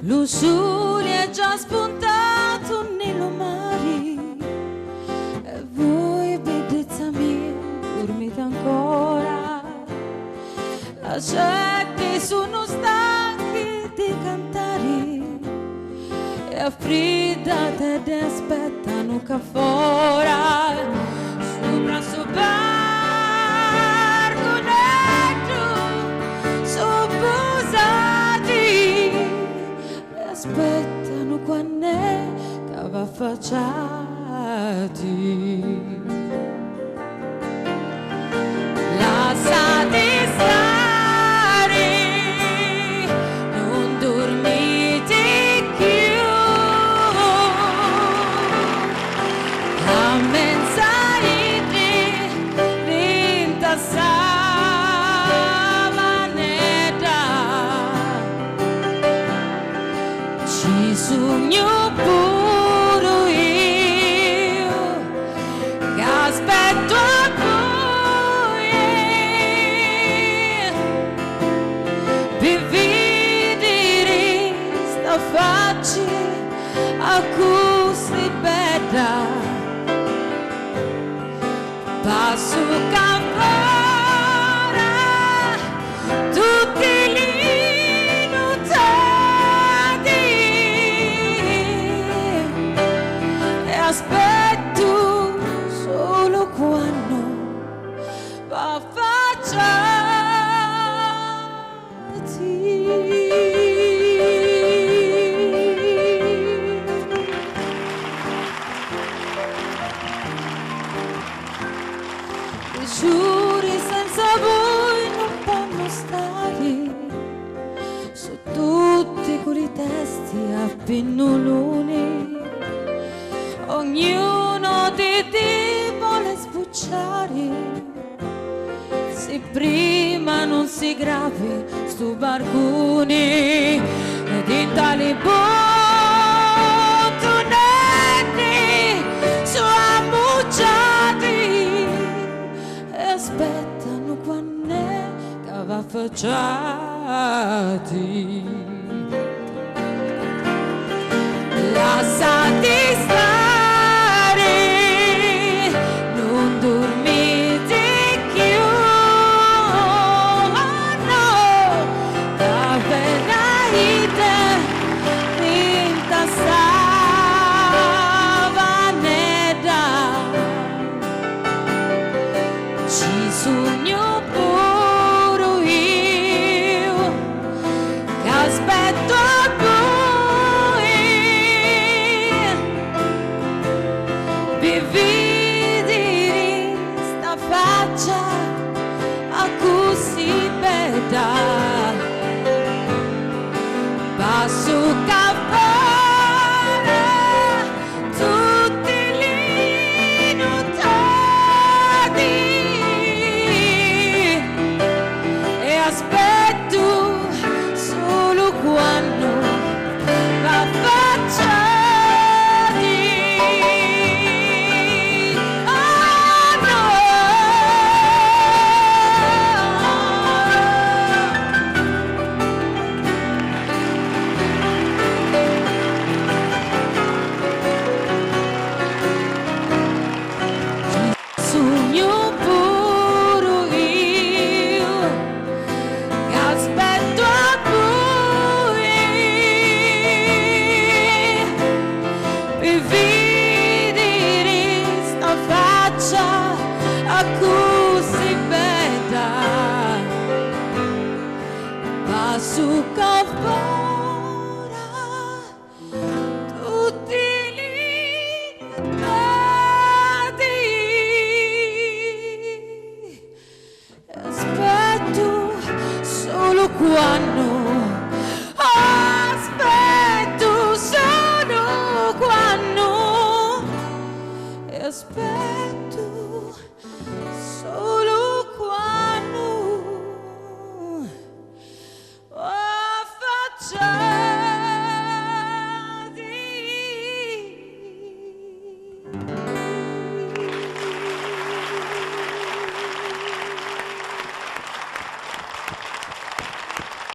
Lussuria è già spuntato nello mare e voi, bellezza mia, dormite ancora. La gente sono stanchi di cantare e affreddate ed aspettano che fuori sopra sto barco netto sono posati e aspettano quando è che va affacciati. Lasciati stare, non dormite più, a mezzanotte vinta savanetta, ci sogno pure io che aspetto a voi per vedere sta faccia a così bella. Passo campora tutti li notati e aspetto solo quando va i giuri senza voi non possono stare, su tutti quei testi a pennoloni, ognuno di te vuole sbucciare, se prima non si gravi sto barcone ed in tale bottonetti su ammucciati e aspettano quando è che va affacciati. Lasciati stare, non dormite più, oh no, da venite vinta savanetta, ci sogno pure io che aspetto a voi per vedere sta faccia a così bella. Passo campora tutti li notati e aspetto solo quando va affacciati. Oh no, sogno pure io che aspetto a voi per vedere sta faccia a così bella. Passo campora tutti li notati e aspetto solo quando, aspetto solo quando, e aspetto solo quando va affacciati.